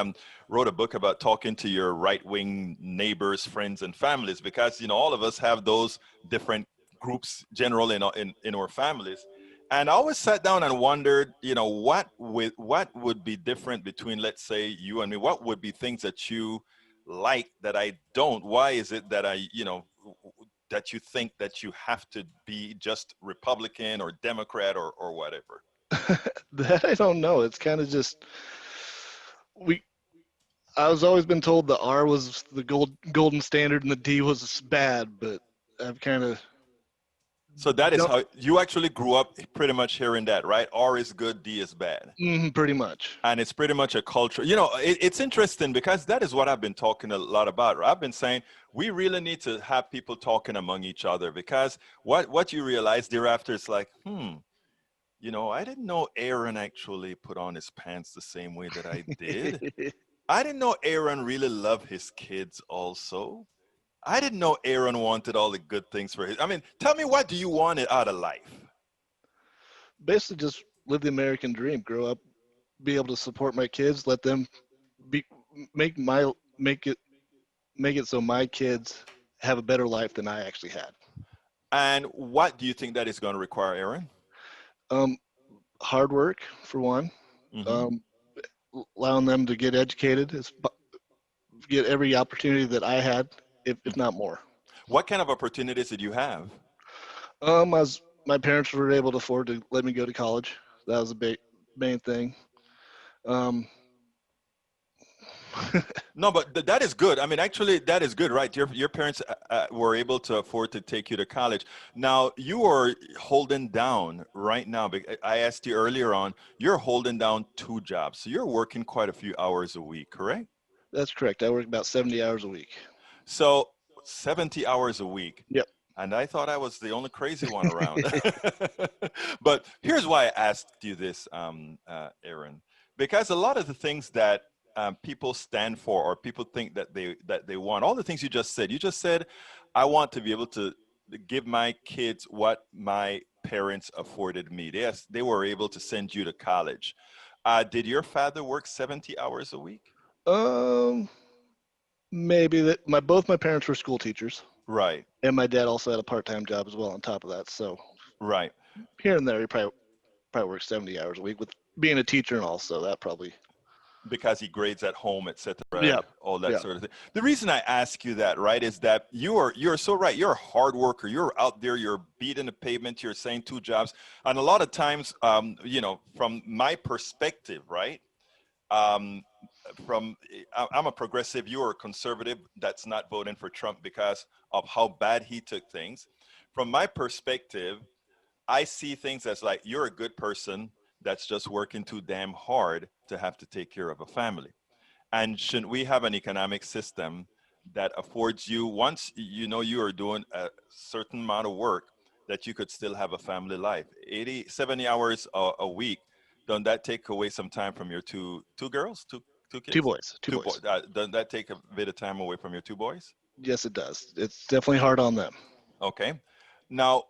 wrote a book about talking to your right-wing neighbors, friends, and families. Because, all of us have those different groups generally in our families. And I always sat down and wondered, what would be different between, let's say, you and me? What would be things that you like that I don't? Why is it that that you think that you have to be just Republican or Democrat or whatever? That I don't know. It's kind of just I was always been told the R was the golden standard and the D was bad, but I've kind of. So that is how you actually grew up, pretty much hearing that, right? R is good, D is bad. Pretty much. And it's pretty much a culture. It's interesting because that is what I've been talking a lot about. I've been saying we really need to have people talking among each other, because what you realize thereafter is like, You know, I didn't know Aaron actually put on his pants the same way that I did. I didn't know Aaron really loved his kids also. I didn't know Aaron wanted all the good things for his. I mean, tell me, what do you want out of life? Basically, just live the American dream. Grow up, be able to support my kids. Let them be make my make it so my kids have a better life than I actually had. And what do you think that is going to require, Aaron? Um, Hard work for one. Hmm. Um, Allowing them to get educated, get every opportunity that I had, if not more. What kind of opportunities did you have? As my parents were able to afford to let me go to college, that was a big main thing. Um, No, but that is good. I mean, actually, that is good, right? Your parents were able to afford to take you to college. Now, you are holding down right now. I asked you earlier on, you're holding down two jobs. So you're working quite a few hours a week, correct? that's correct. I work about 70 hours a week. So 70 hours a week. Yep. And I thought I was the only crazy one around. But here's why I asked you this, Aaron, because a lot of the things that people stand for, or people think that they want, all the things you just said, I want to be able to give my kids what my parents afforded me. Yes, they were able to send you to college. Did your father work 70 hours a week? Um, Maybe that my parents were school teachers, Right, and my dad also had a part-time job as well on top of that. So right. here and there, he probably works 70 hours a week with being a teacher, and also that probably. Because he grades at home, etc., Yeah, all that yeah, sort of thing. The reason I ask you that, right, is that you're so right. You're a hard worker. You're out there. You're beating the pavement. You're saying two jobs, and a lot of times, from my perspective, right, um, from I'm a progressive. You're a conservative. That's not voting for Trump because of how bad he took things. From my perspective, I see things as like you're a good person that's just working too damn hard to have to take care of a family. And shouldn't we have an economic system that affords you, once you know you are doing a certain amount of work, that you could still have a family life? 80, 70 hours a week, don't that take away some time from your two girls, two two kids? boys, two Two boys. boys. Doesn't that take a bit of time away from your two boys? Yes, it does. It's definitely hard on them. Okay. Now,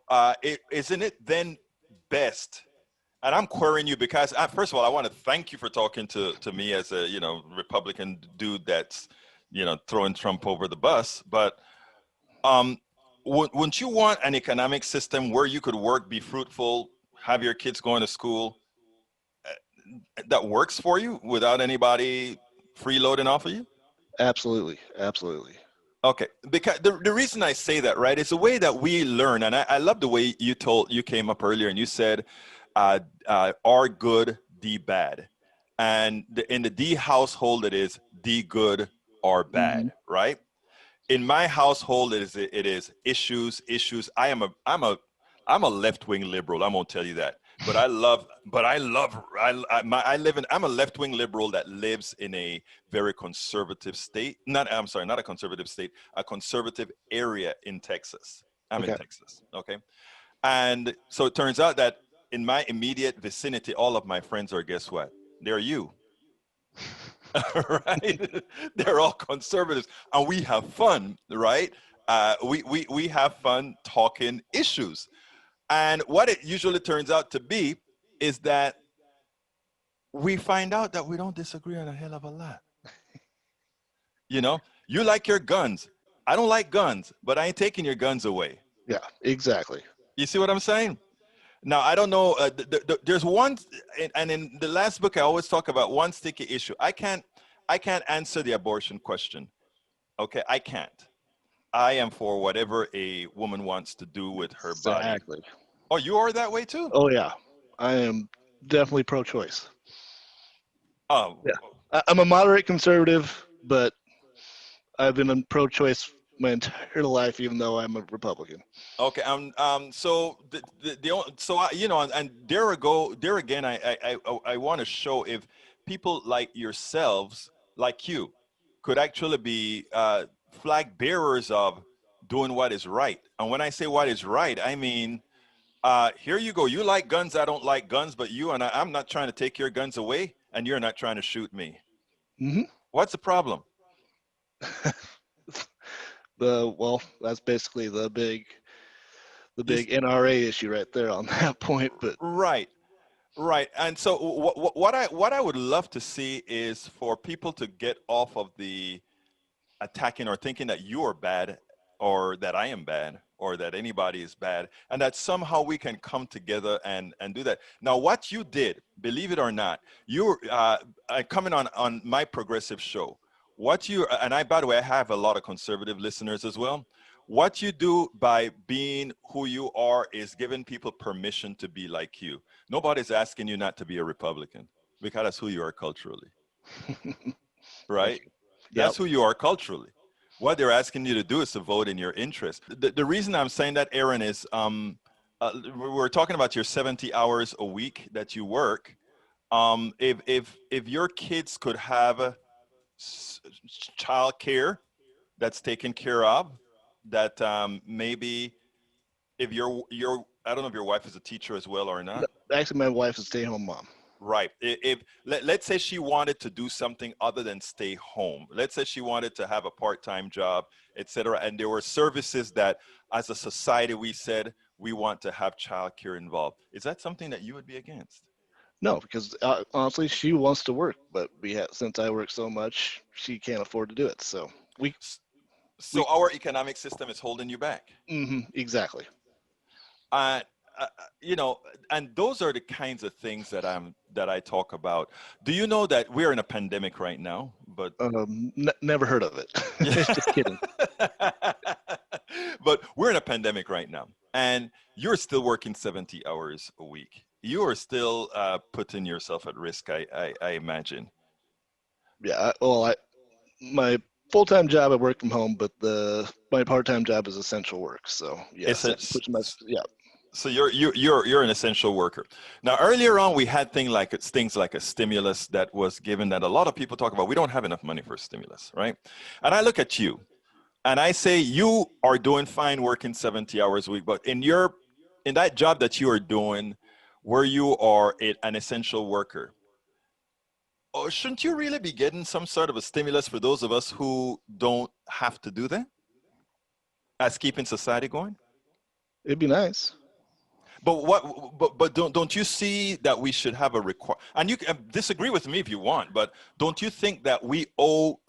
isn't it then best, and I'm querying you because first of all, I want to thank you for talking to me as a Republican dude that's throwing Trump over the bus. But um, wouldn't you want an economic system where you could work, be fruitful, have your kids going to school that works for you without anybody freeloading off of you? Absolutely, absolutely. Okay, because the reason I say that, right, is the way that we learn, and I love the way you came up earlier and you said, are good, D bad, and in the D household it is D good or Hmm. bad, right? In my household it is issues. I'm a left-wing liberal. I'm gonna tell you that. I live in I'm a left-wing liberal that lives in a very conservative state. Not I'm sorry, not a conservative state, a conservative area in Texas. I'm in Okay. Texas, okay? And so it turns out that in my immediate vicinity, all of my friends are, guess what? They're you. Right? They're all conservatives, and we have fun, right? We have fun talking issues, and what it usually turns out to be is that we find out that we don't disagree on a hell of a lot. You like your guns. I don't like guns, but I ain't taking your guns away. Yeah, exactly. You see what I'm saying? Now, I don't know. There's one, and in the last book, I always talk about one sticky issue. I can't answer the abortion question. Okay, I can't. I am for whatever a woman wants to do with her body. Exactly. Oh, you are that way too? Oh yeah, I am definitely pro-choice. Oh, Yeah, I'm a moderate conservative, but I've been a pro-choice my entire life, even though I'm a Republican. okay. So so and there again, I want to show if people like yourselves, like you, could actually be flag bearers of doing what is right. And when I say what is right, I mean Here you go. You like guns. I don't like guns, but I'm not trying to take your guns away, and you're not trying to shoot me. Hmm. What's the problem? Well, that's basically the You, big NRA issue right there on that point. But right, right. And so what I would love to see is for people to get off of the attacking or thinking that you are bad or that I am bad or that anybody is bad, and that somehow we can come together and do that. Now, what you did, believe it or not, you coming on my progressive show, what you, and I, by the way, I have a lot of conservative listeners as well. What you do by being who you are is giving people permission to be like you. Nobody's asking you not to be a Republican because that's who you are culturally, that's right? yep. That's who you are culturally. What they're asking you to do is to vote in your interest. The reason I'm saying that, Aaron, is we're talking about your 70 hours a week that you work. If your kids could have child care that's taken care of, that maybe if your I don't know if your wife is a teacher as well or not. Actually, my wife's a stay-home mom. Right. If let's say she wanted to do something other than stay home. Let's say she wanted to have a part-time job, etc. And there were services that, as a society, we said we want to have childcare involved. Is that something that you would be against? No, because honestly, she wants to work, but since I work so much, she can't afford to do it. So we S- So we our economic system is holding you back. exactly. Uh, uh, you know, and those are the kinds of things that I talk about. Do you know that we're in a pandemic right now? But Never heard of it. Just kidding. but we're in a pandemic right now, and you're still working 70 hours a week. You are still putting yourself at risk, I imagine. Yeah. My full-time job I work from home, but my part-time job is essential work. So It's yes, a, I'm pushing my yeah. so you're an essential worker. Now, earlier on, we had things like a stimulus that was given that a lot of people talk about. We don't have enough money for stimulus, right? And I look at you, and I say you are doing fine working 70 hours a week, but in that job that you are doing, where you are an essential worker, oh, shouldn't you really be getting some sort of a stimulus for those of us who don't have to do that as keeping society going? It'd be nice. But don't you see that we should have a require? And you can disagree with me if you want, but don't you think that we owe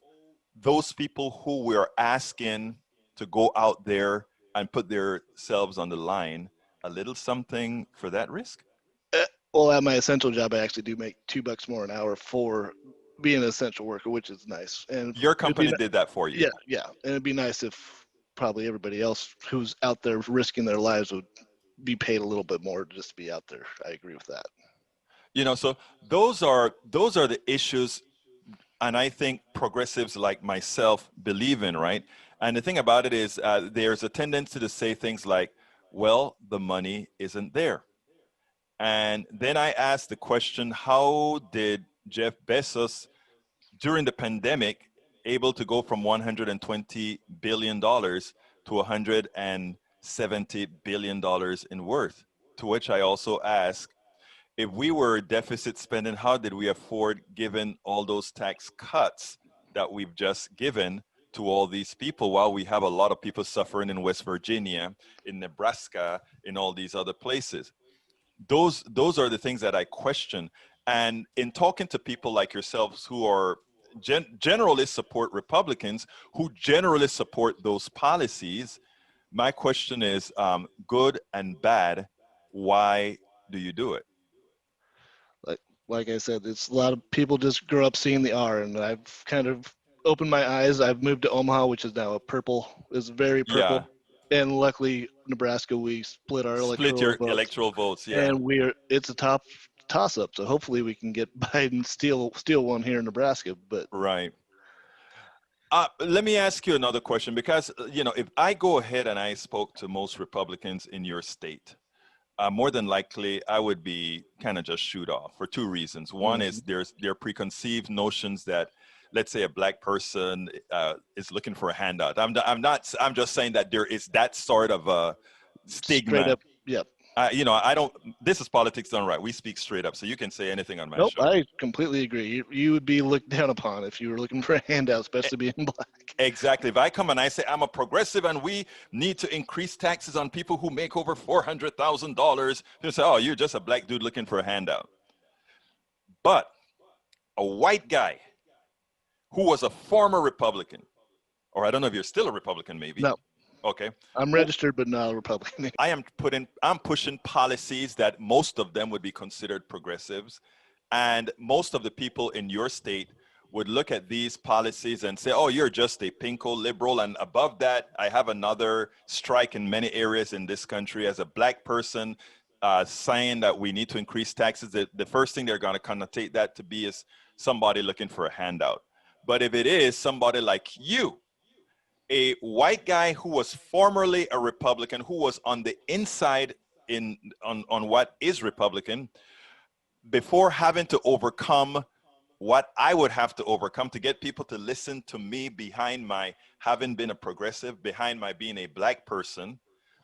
those people who we're asking to go out there and put themselves on the line a little something for that risk? Well, at my essential job, I actually do make $2 more an hour for being an essential worker, which is nice. And Your it'd be company did that for you. yeah, yeah, and it'd be nice if probably everybody else who's out there risking their lives would be paid a little bit more just to be out there. I agree with that. You know, so those are the issues, and I think progressives like myself believe in, right? And the thing about it is, there's a tendency to say things like, "Well, the money isn't there." And then I asked the question, how did Jeff Bezos, during the pandemic, able to go from $120 billion to $170 billion in worth? To which I also ask, if we were deficit spending, how did we afford given all those tax cuts that we've just given to all these people while we have a lot of people suffering in West Virginia, in Nebraska, in all these other places? Those are the things that I question. And in talking to people like yourselves who are generally support Republicans, who generally support those policies, my question is, good and bad, why do you do it? Like like I said, it's a lot of people just grow up seeing the R, and I've kind of opened my eyes. I've moved to Omaha, which is now a purple, is very Yeah, purple, and luckily Nebraska we split our split electoral your votes, electoral votes. Yeah, and it's a top toss up. So hopefully we can get Biden steal one here in Nebraska. But right. Let me ask you another question, because if I go ahead and I spoke to most Republicans in your state, more than likely I would be kind of just shoot off for two reasons. One is there are preconceived notions that, let's say, a black person is looking for a handout. I'm just saying that there is that sort of a straight stigma. up, yep. I don't. This is politics done right. We speak straight up, so you can say anything on my Nope, show. I completely agree. You would be looked down upon if you were looking for a handout, especially being black. Exactly. If I come and I say I'm a progressive and we need to increase taxes on people who make over $400,000, they'll say, "Oh, you're just a black dude looking for a handout." But a white guy who was a former Republican, or I don't know if you're still a Republican, maybe. No, Okay. I'm registered, but not a Republican. I'm pushing policies that most of them would be considered progressives. And most of the people in your state would look at these policies and say, oh, you're just a pinko liberal. And above that, I have another strike in many areas in this country as a black person saying that we need to increase taxes. The first thing they're going to connotate that to be is somebody looking for a handout. But if it is somebody like you, a white guy who was formerly a Republican, who was on the inside on what is Republican, before having to overcome what I would have to overcome to get people to listen to me behind my having been a progressive, behind my being a black person,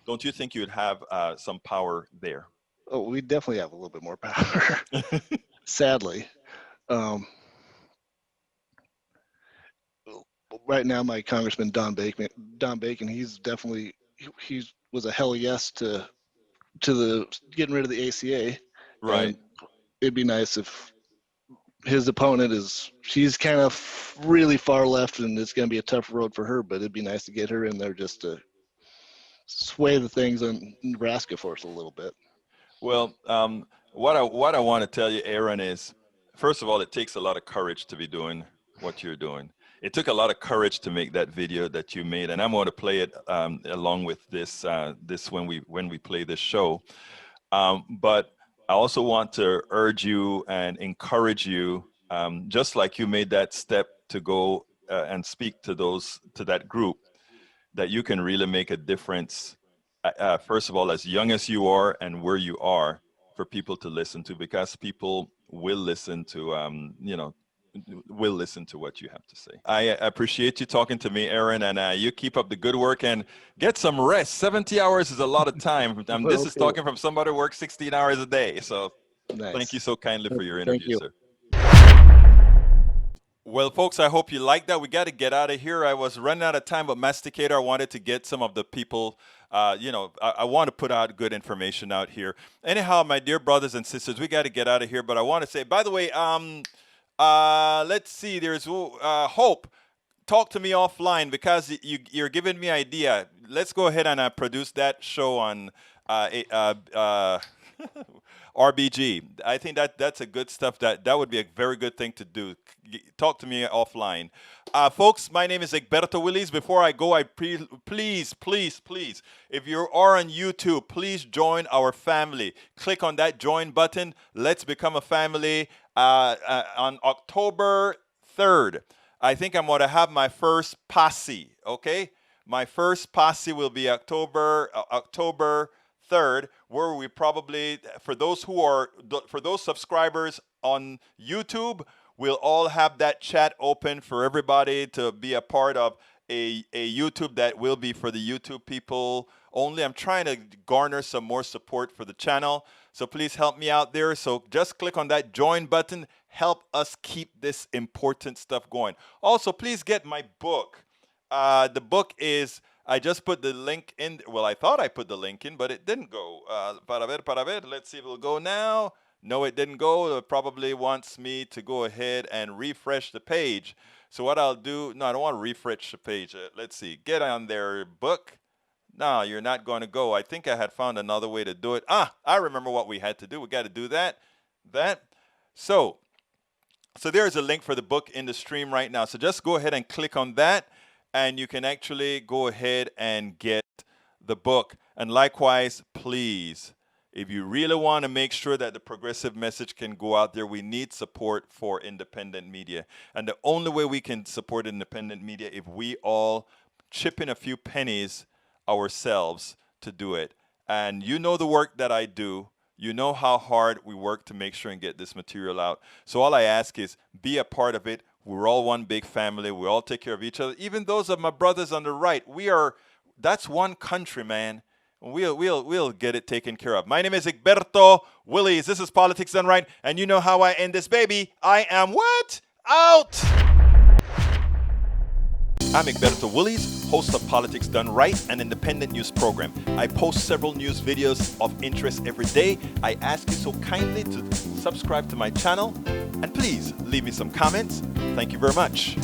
don't you think you'd have some power there? Oh, we definitely have a little bit more power, sadly. Right now, my Congressman Don Bacon, he's definitely he was a hell yes to the getting rid of the ACA. Right. And it'd be nice if his opponent she's kind of really far left, and it's going to be a tough road for her. But it'd be nice to get her in there just to sway the things in Nebraska for us a little bit. Well, what I want to tell you, Aaron, is first of all, it takes a lot of courage to be doing what you're doing. It took a lot of courage to make that video that you made, and I'm going to play it along with this when we play this show. But I also want to urge you and encourage you, just like you made that step to go and speak to that group, that you can really make a difference. First of all, as young as you are and where you are, for people to listen to, because people will listen to will listen to what you have to say. I appreciate you talking to me, Aaron, and you keep up the good work and get some rest. 70 hours is a lot of time. This is talking from somebody who works 16 hours a day. So nice. Thank you so kindly for your interview, sir. Well, folks, I hope you liked that. We got to get out of here. I was running out of time, but Masticator, I wanted to get some of the people, I want to put out good information out here. Anyhow, my dear brothers and sisters, we got to get out of here. But I want to say, by the way, let's see, there's Hope. Talk to me offline because you're giving me idea. Let's go ahead and produce that show on RBG. I think that's a good stuff. That would be a very good thing to do. Talk to me offline. Folks, my name is Egberto Willis. Before I go, please, if you are on YouTube, please join our family. Click on that join button. Let's become a family. On October 3rd, I think I'm going to have my first posse, okay? My first posse will be October 3rd, where we probably, for those subscribers on YouTube, we'll all have that chat open for everybody to be a part of a YouTube that will be for the YouTube people only. I'm trying to garner some more support for the channel, so please help me out there. So just click on that join button. Help us keep this important stuff going. Also, please get my book. The book is, I just put the link in. Well, I thought I put the link in, but it didn't go. Para ver. Let's see if it'll go now. No, it didn't go. It probably wants me to go ahead and refresh the page. So what I'll do, no, I don't want to refresh the page. Let's see. Get on their book. No, you're not going to go. I think I had found another way to do it. I remember what we had to do. We got to do that. So there's a link for the book in the stream right now. So just go ahead and click on that, and you can actually go ahead and get the book. And likewise, please, if you really want to make sure that the progressive message can go out there, we need support for independent media. And the only way we can support independent media if we all chip in a few pennies ourselves to do it. And you know the work that I do. You know how hard we work to make sure and get this material out. So all I ask is be a part of it. We're all one big family. We all take care of each other. Even those of my brothers on the right, that's one country, man. We'll get it taken care of. My name is Egberto Willies. This is Politics Done Right, and you know how I end this baby. I am what? Out! I'm Egberto Willies, host of Politics Done Right, an independent news program. I post several news videos of interest every day. I ask you so kindly to subscribe to my channel, and please leave me some comments. Thank you very much.